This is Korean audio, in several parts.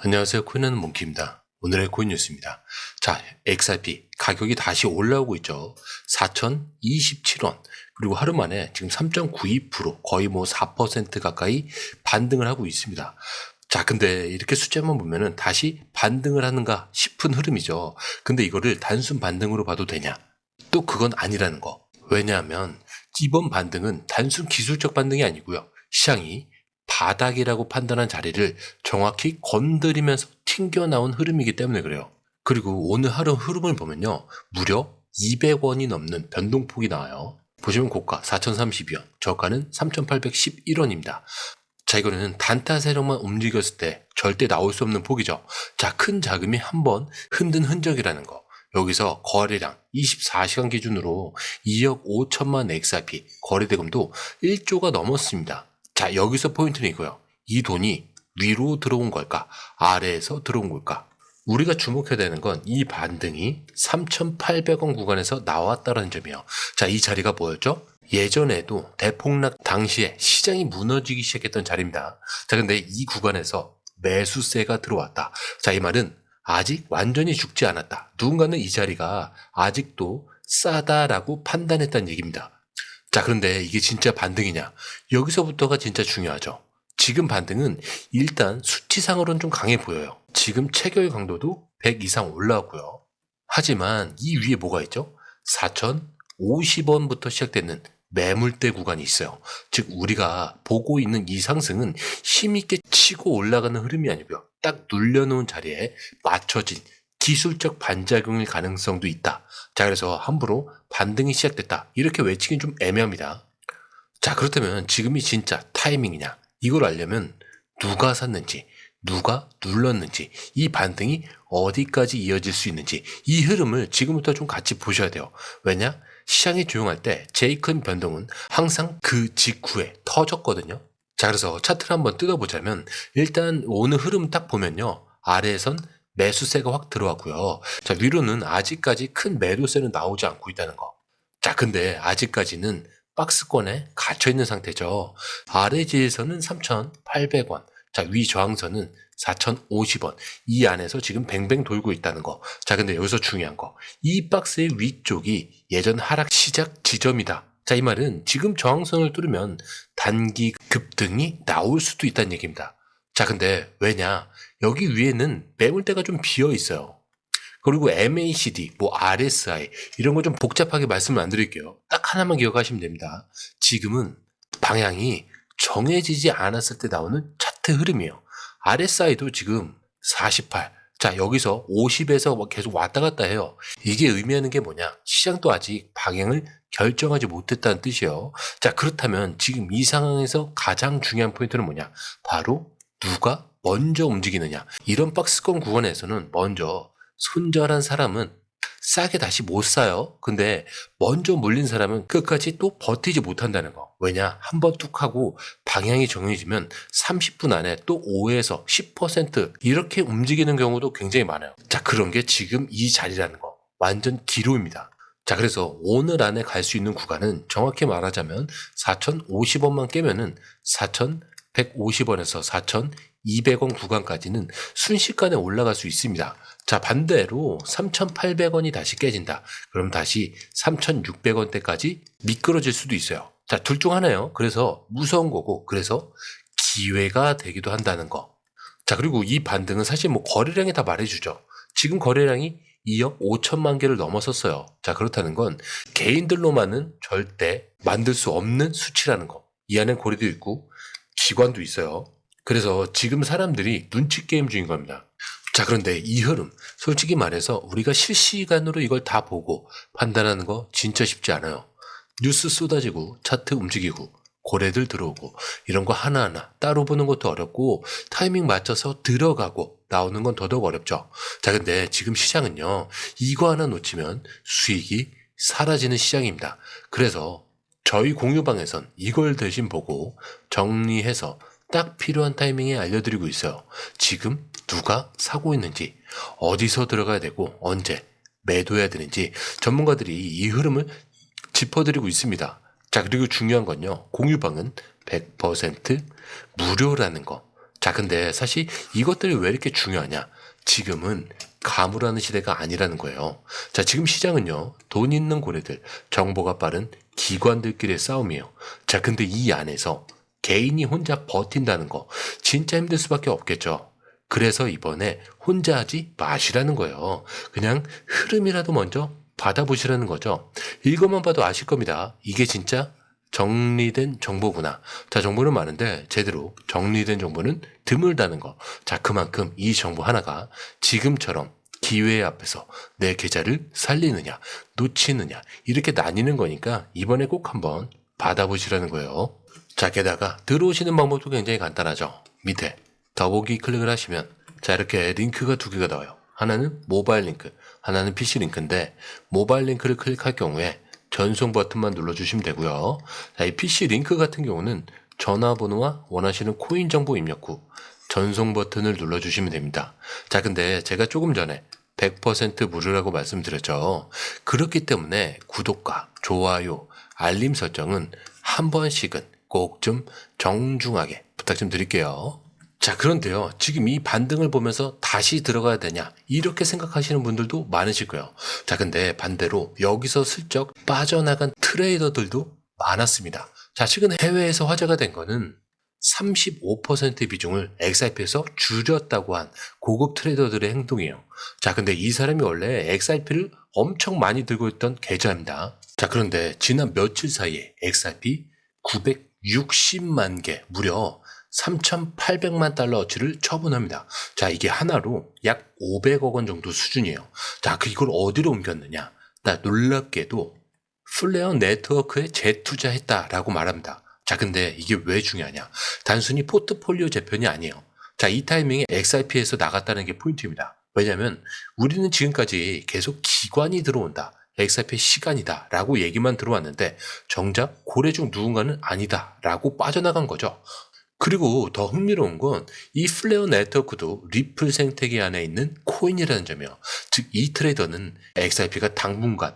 안녕하세요. 코인하는 몽키입니다. 오늘의 코인 뉴스입니다. 자, XRP 가격이 다시 올라오고 있죠. 4,027원. 그리고 하루 만에 지금 3.92% 거의 4% 가까이 반등을 하고 있습니다. 자, 근데 이렇게 숫자만 보면은 다시 반등을 하는가 싶은 흐름이죠. 근데 이거를 단순 반등으로 봐도 되냐? 또 그건 아니라는 거. 왜냐하면 이번 반등은 단순 기술적 반등이 아니고요. 시장이 바닥이라고 판단한 자리를 정확히 건드리면서 튕겨나온 흐름이기 때문에 그래요. 그리고 오늘 하루 흐름을 보면요. 무려 200원이 넘는 변동폭이 나와요. 보시면 고가 4,032원, 저가는 3,811원입니다. 자, 이거는 단타 세력만 움직였을 때 절대 나올 수 없는 폭이죠. 자, 큰 자금이 한번 흔든 흔적이라는 거. 여기서 거래량 24시간 기준으로 2억 5천만 XRP, 거래대금도 1조가 넘었습니다. 자, 여기서 포인트는 이거예요. 이 돈이 위로 들어온 걸까? 아래에서 들어온 걸까? 우리가 주목해야 되는 건 이 반등이 3,800원 구간에서 나왔다는 점이에요. 자, 이 자리가 뭐였죠? 예전에도 대폭락 당시에 시장이 무너지기 시작했던 자리입니다. 자, 근데 이 구간에서 매수세가 들어왔다. 자, 이 말은 아직 완전히 죽지 않았다. 누군가는 이 자리가 아직도 싸다라고 판단했다는 얘기입니다. 자, 그런데 이게 진짜 반등이냐? 여기서부터가 진짜 중요하죠. 지금 반등은 일단 수치상으로는 좀 강해 보여요. 지금 체결 강도도 100 이상 올라왔고요. 하지만 이 위에 뭐가 있죠? 4,050원부터 시작되는 매물대 구간이 있어요. 즉 우리가 보고 있는 이 상승은 힘있게 치고 올라가는 흐름이 아니고요. 딱 눌려놓은 자리에 맞춰진 기술적 반작용일 가능성도 있다. 자, 그래서 함부로 반등이 시작됐다. 이렇게 외치긴 좀 애매합니다. 자, 그렇다면 지금이 진짜 타이밍이냐? 이걸 알려면 누가 샀는지, 누가 눌렀는지, 이 반등이 어디까지 이어질 수 있는지 이 흐름을 지금부터 좀 같이 보셔야 돼요. 왜냐? 시장이 조용할 때 제일 큰 변동은 항상 그 직후에 터졌거든요. 자, 그래서 차트를 한번 뜯어보자면 일단 오늘 흐름 딱 보면요. 아래에선 매수세가 확 들어왔고요. 자, 위로는 아직까지 큰 매도세는 나오지 않고 있다는 거. 자, 근데 아직까지는 박스권에 갇혀있는 상태죠. 아래 지에서는 3,800원, 자, 위 저항선은 4,050원. 이 안에서 지금 뱅뱅 돌고 있다는 거. 자, 근데 여기서 중요한 거. 이 박스의 위쪽이 예전 하락 시작 지점이다. 자, 이 말은 지금 저항선을 뚫으면 단기 급등이 나올 수도 있다는 얘기입니다. 자, 근데 왜냐? 여기 위에는 매물대가 좀 비어 있어요. 그리고 MACD, RSI 이런 거 좀 복잡하게 말씀을 안 드릴게요. 딱 하나만 기억하시면 됩니다. 지금은 방향이 정해지지 않았을 때 나오는 차트 흐름이에요. RSI도 지금 48. 자, 여기서 50에서 계속 왔다 갔다 해요. 이게 의미하는 게 뭐냐? 시장도 아직 방향을 결정하지 못했다는 뜻이에요. 자, 그렇다면 지금 이 상황에서 가장 중요한 포인트는 뭐냐? 바로 누가 먼저 움직이느냐. 이런 박스권 구간에서는 먼저 손절한 사람은 싸게 다시 못 사요. 근데 먼저 물린 사람은 끝까지 또 버티지 못한다는 거. 왜냐? 한번 뚝 하고 방향이 정해지면 30분 안에 또 5에서 10% 이렇게 움직이는 경우도 굉장히 많아요. 자, 그런 게 지금 이 자리라는 거. 완전 기로입니다. 자, 그래서 오늘 안에 갈 수 있는 구간은 정확히 말하자면 4,050원만 깨면은 4,150원에서 4,200원 구간까지는 순식간에 올라갈 수 있습니다. 자, 반대로 3,800원이 다시 깨진다. 그럼 다시 3,600원대까지 미끄러질 수도 있어요. 자, 둘 중 하나예요. 그래서 무서운 거고, 그래서 기회가 되기도 한다는 거. 자, 그리고 이 반등은 사실 거래량이 다 말해주죠. 지금 거래량이 2억 5천만 개를 넘어섰어요. 자, 그렇다는 건 개인들로만은 절대 만들 수 없는 수치라는 거. 이 안에 고리도 있고 기관도 있어요. 그래서 지금 사람들이 눈치 게임 중인 겁니다. 자, 그런데 이 흐름, 솔직히 말해서 우리가 실시간으로 이걸 다 보고 판단하는 거 진짜 쉽지 않아요. 뉴스 쏟아지고 차트 움직이고 고래들 들어오고 이런 거 하나하나 따로 보는 것도 어렵고 타이밍 맞춰서 들어가고 나오는 건 더더욱 어렵죠. 자, 근데 지금 시장은요, 이거 하나 놓치면 수익이 사라지는 시장입니다. 그래서 저희 공유방에선 이걸 대신 보고 정리해서 딱 필요한 타이밍에 알려드리고 있어요. 지금 누가 사고 있는지, 어디서 들어가야 되고 언제 매도해야 되는지 전문가들이 이 흐름을 짚어드리고 있습니다. 자, 그리고 중요한 건요, 공유방은 100% 무료라는 거. 자, 근데 사실 이것들이 왜 이렇게 중요하냐? 지금은 가물하는 시대가 아니라는 거예요. 자, 지금 시장은요, 돈 있는 고래들, 정보가 빠른 기관들끼리의 싸움이에요. 자, 근데 이 안에서 개인이 혼자 버틴다는 거 진짜 힘들 수밖에 없겠죠. 그래서 이번에 혼자 하지 마시라는 거예요. 그냥 흐름이라도 먼저 받아보시라는 거죠. 이것만 봐도 아실 겁니다. 이게 진짜 정리된 정보구나. 자, 정보는 많은데 제대로 정리된 정보는 드물다는 거. 자, 그만큼 이 정보 하나가 지금처럼 기회 앞에서 내 계좌를 살리느냐, 놓치느냐 이렇게 나뉘는 거니까 이번에 꼭 한번 받아보시라는 거예요. 자, 게다가 들어오시는 방법도 굉장히 간단하죠. 밑에 더보기 클릭을 하시면 자, 이렇게 링크가 두 개가 나와요. 하나는 모바일 링크, 하나는 PC 링크인데 모바일 링크를 클릭할 경우에 전송 버튼만 눌러주시면 되고요. 자, 이 PC 링크 같은 경우는 전화번호와 원하시는 코인 정보 입력 후 전송 버튼을 눌러주시면 됩니다. 자, 근데 제가 조금 전에 100% 무료라고 말씀드렸죠. 그렇기 때문에 구독과 좋아요, 알림 설정은 한 번씩은 꼭 좀 정중하게 부탁 좀 드릴게요. 자, 그런데요, 지금 이 반등을 보면서 다시 들어가야 되냐 이렇게 생각하시는 분들도 많으실 거예요. 자, 근데 반대로 여기서 슬쩍 빠져나간 트레이더들도 많았습니다. 자, 최근 해외에서 화제가 된 거는 35% 비중을 XRP에서 줄였다고 한 고급 트레이더들의 행동이에요. 자, 근데 이 사람이 원래 XRP를 엄청 많이 들고 있던 계좌입니다. 자, 그런데 지난 며칠 사이에 XRP 960만 개, 무려 3,800만 달러어치를 처분합니다. 자, 이게 하나로 약 500억 원 정도 수준이에요. 자, 이걸 어디로 옮겼느냐? 나 놀랍게도 플레어 네트워크에 재투자했다라고 말합니다. 자, 근데 이게 왜 중요하냐? 단순히 포트폴리오 재편이 아니에요. 자, 이 타이밍에 XRP에서 나갔다는 게 포인트입니다. 왜냐면 우리는 지금까지 계속 기관이 들어온다. XRP의 시간이다 라고 얘기만 들어왔는데 정작 고래 중 누군가는 아니다 라고 빠져나간 거죠. 그리고 더 흥미로운 건 이 플레어 네트워크도 리플 생태계 안에 있는 코인이라는 점이에요. 즉, 이 트레이더는 XRP가 당분간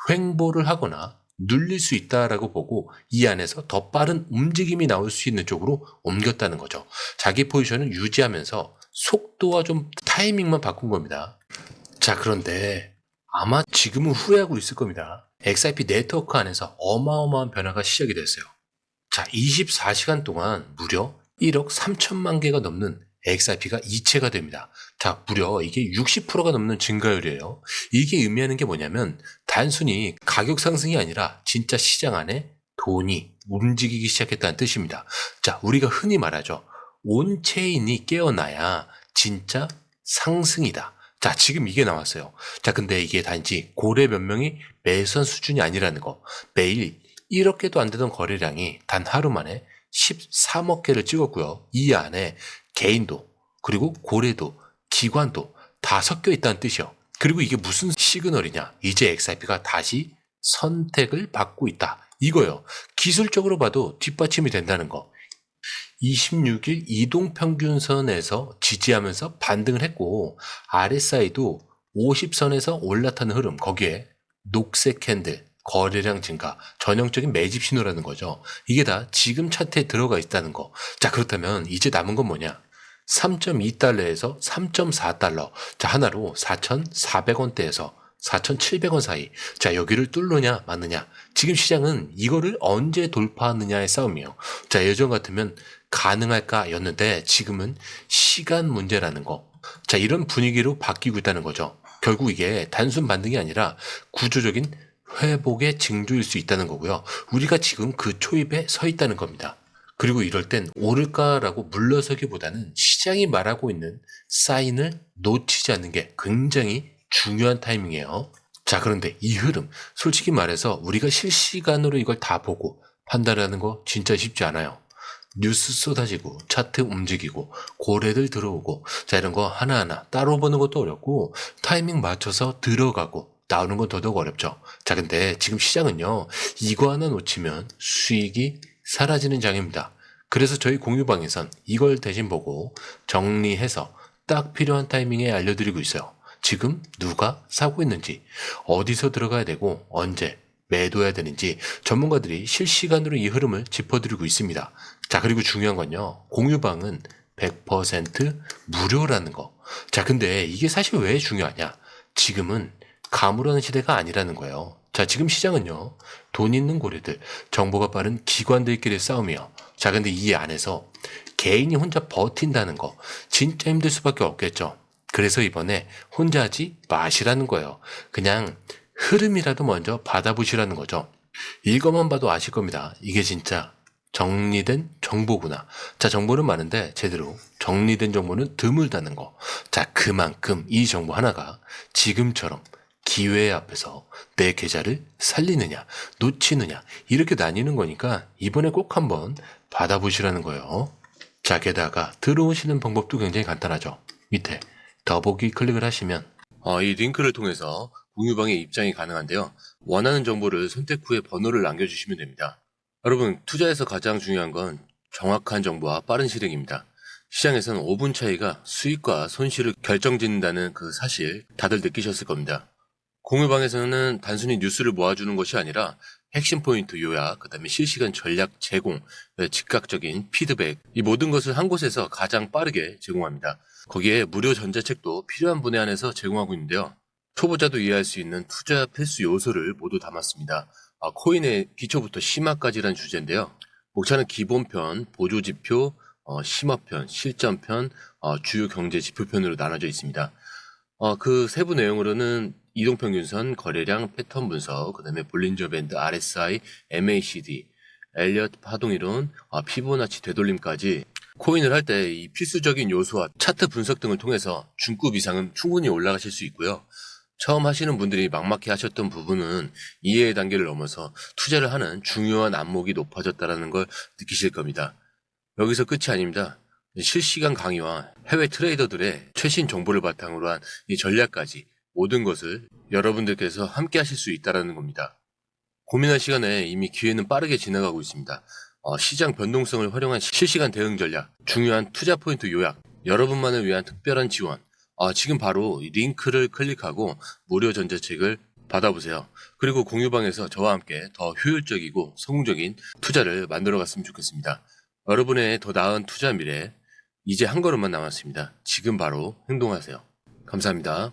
횡보를 하거나 눌릴 수 있다라고 보고 이 안에서 더 빠른 움직임이 나올 수 있는 쪽으로 옮겼다는 거죠. 자기 포지션을 유지하면서 속도와 좀 타이밍만 바꾼 겁니다. 자, 그런데 아마 지금은 후회하고 있을 겁니다. XRP 네트워크 안에서 어마어마한 변화가 시작이 됐어요. 자, 24시간 동안 무려 1억 3천만 개가 넘는 XRP가 이체가 됩니다. 자, 무려 이게 60%가 넘는 증가율이에요. 이게 의미하는 게 뭐냐면 단순히 가격 상승이 아니라 진짜 시장 안에 돈이 움직이기 시작했다는 뜻입니다. 자, 우리가 흔히 말하죠. 온체인이 깨어나야 진짜 상승이다. 자, 지금 이게 나왔어요. 자, 근데 이게 단지 고래 몇 명이 매수한 수준이 아니라는 거. 매일 1억 개도 안 되던 거래량이 단 하루 만에 13억 개를 찍었고요. 이 안에 개인도 그리고 고래도 기관도 다 섞여 있다는 뜻이요. 그리고 이게 무슨 시그널이냐? 이제 XRP가 다시 선택을 받고 있다. 이거요. 기술적으로 봐도 뒷받침이 된다는 거. 26일 이동평균선에서 지지하면서 반등을 했고 RSI도 50선에서 올라타는 흐름, 거기에 녹색 캔들, 거래량 증가, 전형적인 매집 신호라는 거죠. 이게 다 지금 차트에 들어가 있다는 거. 자, 그렇다면 이제 남은 건 뭐냐? 3.2달러에서 3.4달러. 자, 하나로 4,400원대에서 4,700원 사이. 자, 여기를 뚫느냐 마느냐. 지금 시장은 이거를 언제 돌파하느냐의 싸움이에요. 자, 예전 같으면 가능할까였는데 지금은 시간 문제라는 거. 자, 이런 분위기로 바뀌고 있다는 거죠. 결국 이게 단순 반등이 아니라 구조적인 회복의 징조일 수 있다는 거고요. 우리가 지금 그 초입에 서 있다는 겁니다. 그리고 이럴 땐 오를까라고 물러서기보다는 시장이 말하고 있는 사인을 놓치지 않는 게 굉장히 중요한 타이밍이에요. 자, 그런데 이 흐름, 솔직히 말해서 우리가 실시간으로 이걸 다 보고 판단하는 거 진짜 쉽지 않아요. 뉴스 쏟아지고 차트 움직이고 고래들 들어오고, 자, 이런 거 하나하나 따로 보는 것도 어렵고 타이밍 맞춰서 들어가고 나오는 건 더더욱 어렵죠. 자, 근데 지금 시장은요, 이거 하나 놓치면 수익이 사라지는 장입니다. 그래서 저희 공유방에선 이걸 대신 보고 정리해서 딱 필요한 타이밍에 알려드리고 있어요. 지금 누가 사고 있는지, 어디서 들어가야 되고 언제 매도해야 되는지 전문가들이 실시간으로 이 흐름을 짚어드리고 있습니다. 자, 그리고 중요한 건요, 공유방은 100% 무료라는 거. 자, 근데 이게 사실 왜 중요하냐? 지금은 가물하는 시대가 아니라는 거예요. 자, 지금 시장은요, 돈 있는 고래들, 정보가 빠른 기관들끼리의 싸움이요. 자, 근데 이 안에서 개인이 혼자 버틴다는 거, 진짜 힘들 수밖에 없겠죠. 그래서 이번에 혼자 하지 마시라는 거예요. 그냥 흐름이라도 먼저 받아보시라는 거죠. 이것만 봐도 아실 겁니다. 이게 진짜 정리된 정보구나. 자, 정보는 많은데 제대로 정리된 정보는 드물다는 거. 자, 그만큼 이 정보 하나가 지금처럼 기회 앞에서 내 계좌를 살리느냐, 놓치느냐, 이렇게 나뉘는 거니까 이번에 꼭 한번 받아보시라는 거예요. 자, 게다가 들어오시는 방법도 굉장히 간단하죠. 밑에 더보기 클릭을 하시면 이 링크를 통해서 공유방에 입장이 가능한데요. 원하는 정보를 선택 후에 번호를 남겨주시면 됩니다. 여러분, 투자에서 가장 중요한 건 정확한 정보와 빠른 실행입니다. 시장에서는 5분 차이가 수익과 손실을 결정짓는다는 그 사실 다들 느끼셨을 겁니다. 공유방에서는 단순히 뉴스를 모아주는 것이 아니라 핵심 포인트 요약, 그 다음에 실시간 전략 제공, 즉각적인 피드백, 이 모든 것을 한 곳에서 가장 빠르게 제공합니다. 거기에 무료 전자책도 필요한 분에 한해서 제공하고 있는데요. 초보자도 이해할 수 있는 투자 필수 요소를 모두 담았습니다. 코인의 기초부터 심화까지란 주제인데요. 목차는 기본편, 보조지표, 심화편, 실전편, 주요 경제 지표편으로 나눠져 있습니다. 그 세부 내용으로는 이동평균선, 거래량, 패턴 분석, 그 다음에 볼린저 밴드, RSI, MACD, 엘리엇 파동이론, 피보나치 되돌림까지 코인을 할 때 이 필수적인 요소와 차트 분석 등을 통해서 중급 이상은 충분히 올라가실 수 있고요. 처음 하시는 분들이 막막해 하셨던 부분은 이해의 단계를 넘어서 투자를 하는 중요한 안목이 높아졌다는 걸 느끼실 겁니다. 여기서 끝이 아닙니다. 실시간 강의와 해외 트레이더들의 최신 정보를 바탕으로 한 이 전략까지 모든 것을 여러분들께서 함께 하실 수 있다는 겁니다. 고민할 시간에 이미 기회는 빠르게 지나가고 있습니다. 시장 변동성을 활용한 실시간 대응 전략, 중요한 투자 포인트 요약, 여러분만을 위한 특별한 지원, 지금 바로 이 링크를 클릭하고 무료 전자책을 받아보세요. 그리고 공유방에서 저와 함께 더 효율적이고 성공적인 투자를 만들어 갔으면 좋겠습니다. 여러분의 더 나은 투자 미래, 이제 한 걸음만 남았습니다. 지금 바로 행동하세요. 감사합니다.